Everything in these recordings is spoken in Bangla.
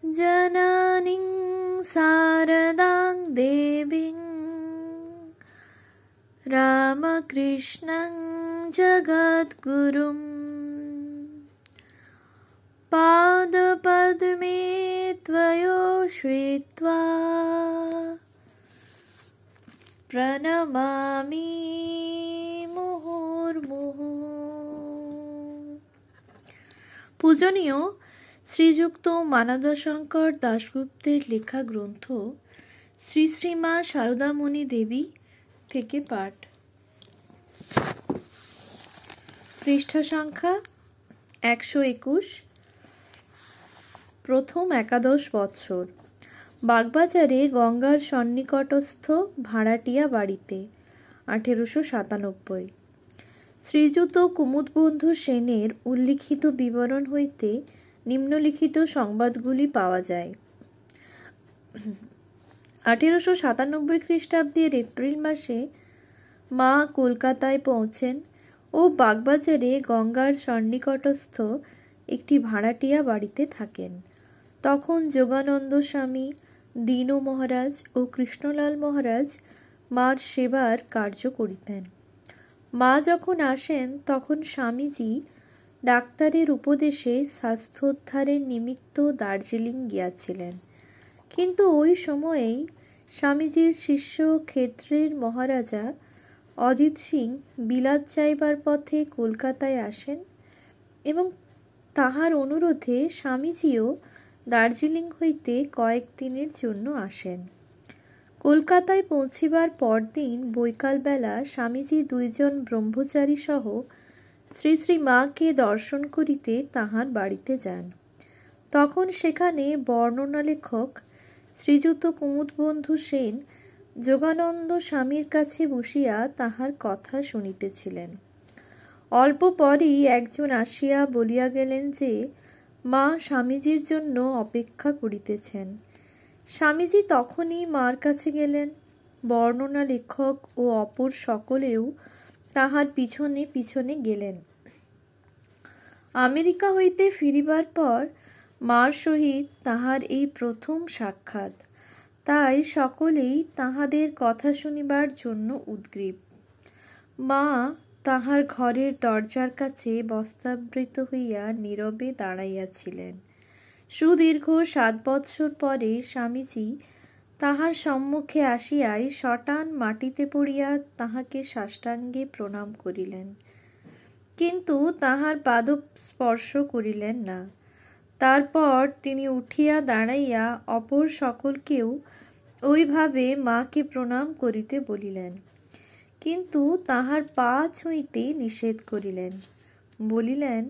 जननीं शारदां देवीं रामकृष्णं जगद्गुरुं पादपद्मे त्वयोश्रित्वा प्रणमामि मुहुर्मुहुः। पूजनीय শ্রীযুক্ত মানদাশঙ্কর দাশগুপ্তের লেখা গ্রন্থ শ্রী শ্রী মা শারদামণি দেবী থেকে পাঠ। পৃষ্ঠা সংখ্যা 121। প্রথম 11 বৎসর। বাগবাজারে গঙ্গার সন্নিকটস্থ ভাড়াটিয়া বাড়িতে 1897। শ্রীযুত কুমুদবন্ধু সেনের উল্লিখিত বিবরণ হইতে নিম্নলিখিত সংবাদগুলি পাওয়া যায়। 1897 খ্রিস্টাব্দের এপ্রিল মাসে মা কলকাতায় পৌঁছেন ও বাগবাজারে গঙ্গার সন্নিকটস্থ একটি ভাড়াটিয়া বাড়িতে থাকেন। তখন যোগানন্দ স্বামী, দীনু মহারাজ ও কৃষ্ণলাল মহারাজ মার সেবার কার্য করিতেন। মা যখন আসেন তখন স্বামীজি ডাক্তারের উপদেশে স্বাস্থ্যোদ্ধারের নিমিত্ত দার্জিলিং গিয়াছিলেন। কিন্তু ওই সময়েই স্বামীজির শিষ্য ক্ষেত্রের মহারাজা অজিত সিং বিলাত যাইবার পথে কলকাতায় আসেন এবং তাহার অনুরোধে স্বামীজিও দার্জিলিং হইতে কয়েকদিনের জন্য আসেন। কলকাতায় পৌঁছিবার পরদিন বৈকালবেলা স্বামীজি 2 জন ব্রহ্মচারী সহ শ্রী শ্রী মাকে দর্শন করিতে তাহার বাড়িতে যান। তখন সেখানে বর্ণনা লেখক শ্রীযুত কুমুদবন্ধু সেন যোগানন্দ স্বামীর কাছে বসিয়া তাহার কথা শুনিতেছিলেন। অল্প পরই একজন আসিয়া বলিয়া গেলেন যে মা স্বামীজির জন্য অপেক্ষা করিতেছেন। স্বামীজি তখনই মার কাছে গেলেন। বর্ণনা লেখক ও অপর সকলেও তাহার পিছনে পিছনে গেলেন। আমেরিকা হইতে ফিরিবার পর মার সহিত তাহার এই প্রথম সাক্ষাৎ। তাই সকলেই তাহাদের কথা শুনিবার জন্য উদগ্রীব। মা তাহার ঘরের দরজার কাছে বস্ত্রাবৃত হইয়া নীরবে দাঁড়াইয়াছিলেন। সুদীর্ঘ 7 বৎসর পরে স্বামীজি তাহার সম্মুখে আসিয়াই সটান মাটিতে পড়িয়া তাহাকে সাষ্টাঙ্গে প্রণাম করিলেন, কিন্তু তাহার পাদ স্পর্শ করিলেন না। তারপর তিনি উঠিয়া দাঁড়াইয়া অপর সকলকেও ওইভাবে মাকে প্রণাম করিতে বলিলেন, কিন্তু তাহার পা ছুঁইতে নিষেধ করিলেন। বলিলেন,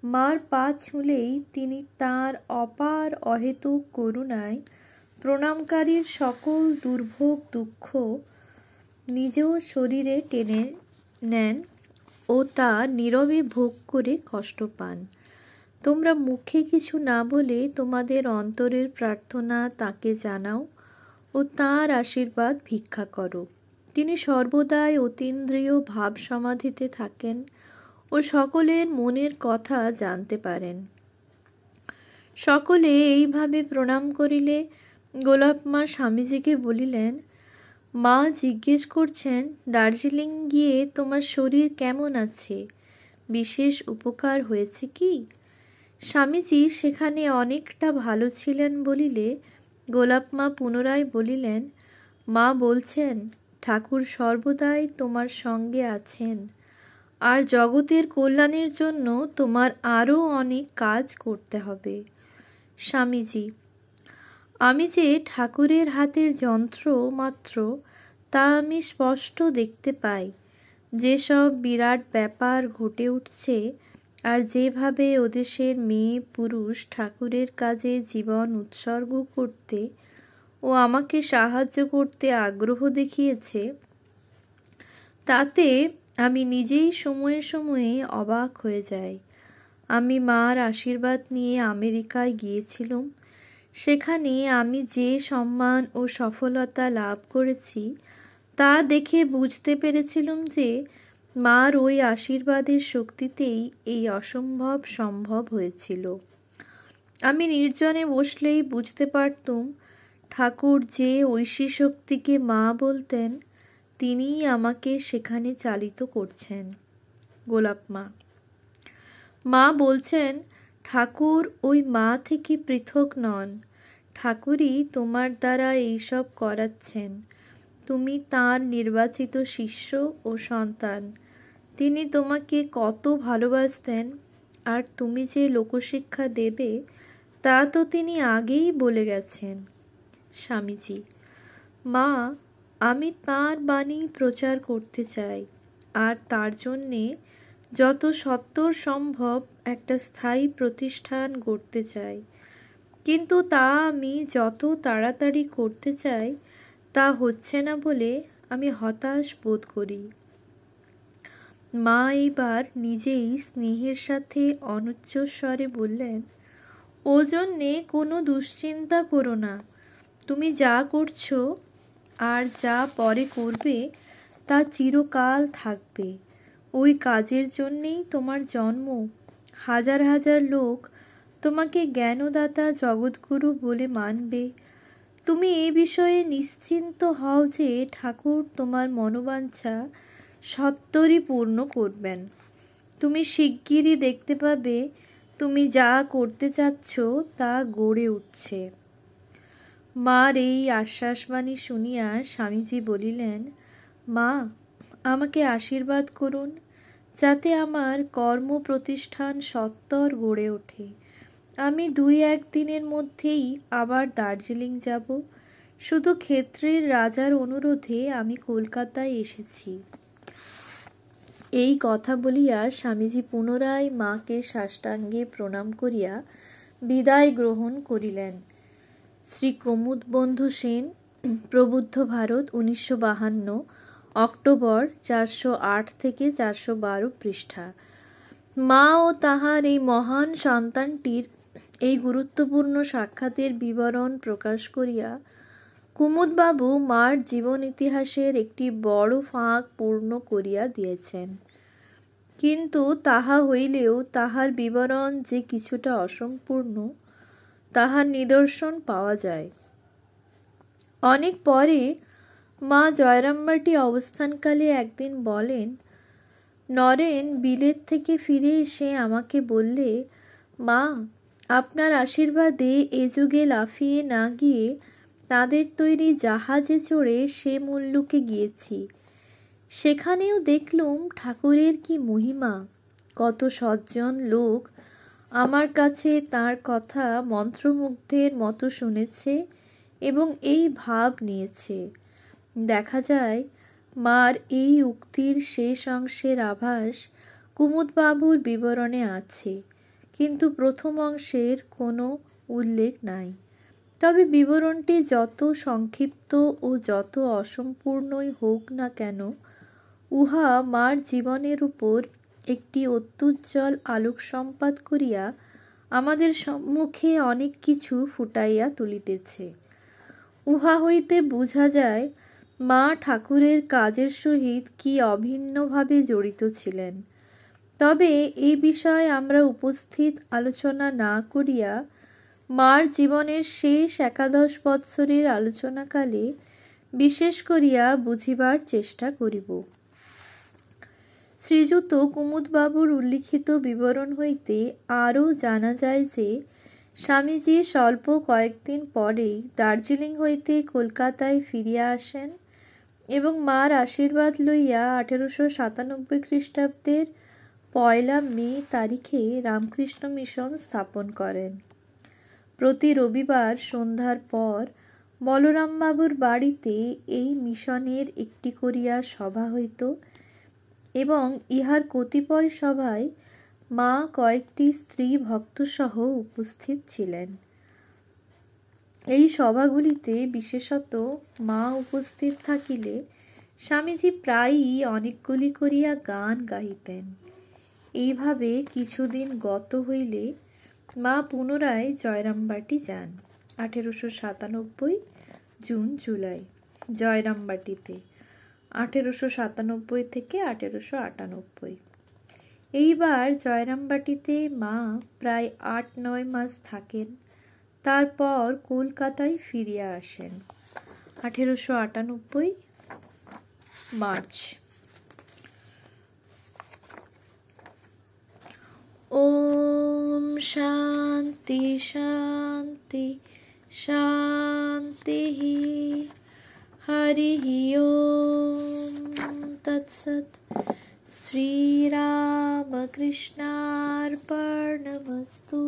মার পা ছুঁলেই তিনি তাঁর অপার অহেতুক করুণায় প্রণামকারীর সকল দুর্ভোগ দুঃখ নিজ শরীরে টেনে নেন ও তা নীরবে ভোগ করে কষ্ট পান। তোমরা মুখে কিছু না বলে তোমাদের অন্তরের প্রার্থনা তাকে জানাও ও তাঁর আশীর্বাদ ভিক্ষা করো। তিনি সর্বদাই অতীন্দ্রিয় ভাব সমাধিতে থাকেন ও সকলের মনের কথা জানতে পারেন। সকলে এইভাবে প্রণাম করিলে গোলাপ মা স্বামীজিকে বলিলেন, মা জিজ্ঞেস করছেন দার্জিলিং গিয়ে তোমার শরীর কেমন আছে, বিশেষ উপকার হয়েছে কি? স্বামীজি সেখানে অনেকটা ভালো ছিলেন বলিলে গোলাপ মা পুনরায় বলিলেন, মা বলছেন ঠাকুর সর্বদাই তোমার সঙ্গে আছেন আর জগতের কল্যাণের জন্য তোমার আরও অনেক কাজ করতে হবে। স্বামীজি, আমি যে ঠাকুরের হাতের যন্ত্র মাত্র তা আমি স্পষ্ট দেখতে পাই। যেসব বিরাট ব্যাপার ঘটে উঠছে আর যেভাবে ওদেশের মেয়ে পুরুষ ঠাকুরের কাজে জীবন উৎসর্গ করতে ও আমাকে সাহায্য করতে আগ্রহ দেখিয়েছে, তাতে আমি নিজেই সময়ে সময়ে অবাক হয়ে যাই। আমি মার আশীর্বাদ নিয়ে আমেরিকায় গিয়েছিলাম। সেখানে আমি যে সম্মান ও সফলতা লাভ করেছি তা দেখে বুঝতে পেরেছিলাম যে মার ওই আশীর্বাদের শক্তিতেই এই অসম্ভব সম্ভব হয়েছিল। আমি নির্জনে বসলেই বুঝতে পারতুম ঠাকুর যে ঐশী শক্তিকে মা বলতেন তিনিই আমাকে সেখানে চালিত করছেন। গোলাপ মা। মা বলছেন ঠাকুর ওই মা থেকে পৃথক নন, ঠাকুরই তোমার দ্বারা এইসব করাচ্ছেন। তুমি তাঁর নির্বাচিত শিষ্য ও সন্তান। তিনি তোমাকে কত ভালোবাসতেন, আর তুমি যে লোকশিক্ষা দেবে তা তো তিনি আগেই বলে গেছেন। স্বামীজি। মা, আমি তাঁর বাণী প্রচার করতে চাই, আর তার জন্যে যত সত্বর সম্ভব একটা স্থায়ী প্রতিষ্ঠান গড়তে চাই, কিন্তু তা আমি যত তাড়াতাড়ি করতে চাই তা হচ্ছে না বলে আমি হতাশ বোধ করি। মা এইবার নিজেই স্নেহের সাথে অনুচ্চস্বরে বললেন, ও জন্যে কোনো দুশ্চিন্তা করো না। তুমি যা করছো আর যা পরে করবে তা চিরকাল থাকবে। ওই কাজের জন্যেই তোমার জন্ম। হাজার হাজার লোক তোমাকে জ্ঞানদাতা জগৎগুরু বলে মানবে। তুমি এ বিষয়ে নিশ্চিন্ত হও যে ঠাকুর তোমার মনোবাঞ্ছা সত্বরই পূর্ণ করবেন। তুমি শিগগিরই দেখতে পাবে তুমি যা করতে চাচ্ছ তা গড়ে উঠছে। মার এই আশ্বাসবাণী শুনিয়া স্বামীজি বলিলেন, মা, আমাকে আশীর্বাদ করুন যাতে আমার কর্ম প্রতিষ্ঠান সত্বর গড়ে ওঠে। আমি 2-1 দিনের মধ্যেই আবার দার্জিলিং যাব। শুধু ক্ষেত্রের রাজার অনুরোধে আমি কলকাতায় এসেছি। এই কথা বলিয়া স্বামীজি পুনরায় মাকে সাষ্টাঙ্গে প্রণাম করিয়া বিদায় গ্রহণ করিলেন। শ্রী কুমুদবন্ধু সেন, প্রবুদ্ধ ভারত, 1952, অক্টোবর, 408 থেকে 412 পৃষ্ঠা। মা ও তাহার এই মহান সন্তানটির এই গুরুত্বপূর্ণ সাক্ষাতের বিবরণ প্রকাশ করিয়া কুমুদবাবু মার জীবন ইতিহাসের একটি বড় ফাঁক পূর্ণ করিয়া দিয়েছেন। কিন্তু তাহা হইলেও তাহার বিবরণ যে কিছুটা অসম্পূর্ণ তাহার নিদর্শন পাওয়া যায়। অনেক পরে মা জয়রামবাটি অবস্থানকালে একদিন বলেন, নরেন বিলেত থেকে ফিরে এসে আমাকে বললে, মা, আপনার আশীর্বাদে এ যুগে লাফিয়ে না গিয়ে তাদের তৈরি জাহাজে চড়ে সে মুল্লুকে গিয়েছি। সেখানেও দেখলুম ঠাকুরের কি মহিমা। কত সজ্জন লোক আমার কাছে তার কথা মন্ত্রমুগ্ধের মতো শুনেছে এবং এই ভাব নিয়েছে। দেখা যায় মার এই উক্তির শেষ অংশের আভাস কুমুদবাবুর বিবরণে আছে, কিন্তু প্রথম অংশের কোনো উল্লেখ নাই। তবে বিবরণটি যত সংক্ষিপ্ত ও যত অসম্পূর্ণই হোক না কেন, উহা মার জীবনের উপর একটি অত্যুজ্জ্বল আলোক সম্পাত করিয়া আমাদের সম্মুখে অনেক কিছু ফুটাইয়া তুলিতেছে। উহা হইতে বোঝা যায় মা ঠাকুরের কাজের সহিত কি অভিন্নভাবে জড়িত ছিলেন। তবে এই বিষয়ে আমরা উপস্থিত আলোচনা না করিয়া মার জীবনের শেষ 11 বৎসরের আলোচনাকালে বিশেষ করিয়া বুঝিবার চেষ্টা করিব। শ্রীযুত কুমুদবাবুর উল্লিখিত বিবরণ হইতে আরও জানা যায় যে স্বামীজি স্বল্প কয়েকদিন পরেই দার্জিলিং হইতে কলকাতায় ফিরিয়া আসেন এবং মার আশীর্বাদ লইয়া 1897 খ্রিস্টাব্দের 1 মে তারিখে রামকৃষ্ণ মিশন স্থাপন করেন। প্রতি রবিবার সন্ধ্যার পর বলরামবাবুর বাড়িতে এই মিশনের একটি করিয়া সভা হইত এবং ইহার কতিপয় সভায় মা কয়েকটি স্ত্রী ভক্তসহ উপস্থিত ছিলেন। এই সভাগুলিতে বিশেষত মা উপস্থিত থাকিলে স্বামীজি প্রায়ই অনেকগুলি করিয়া গান গাহিতেন। এইভাবে কিছুদিন গত হইলে মা পুনরায় জয়রামবাটি যান। 1897 জুন জুলাই জয়রামবাটিতে, 1897 থেকে 1898। এইবার জয়রামবাটিতে মা প্রায় ৮-৯ মাস থাকেন, তারপর কলকাতায় ফিরিয়া আসেন 1898 মার্চ। ওম শান্তি শান্তি শান্তি। হরি ওম তৎসৎ। শ্রীরামকৃষ্ণার্পণমস্তু।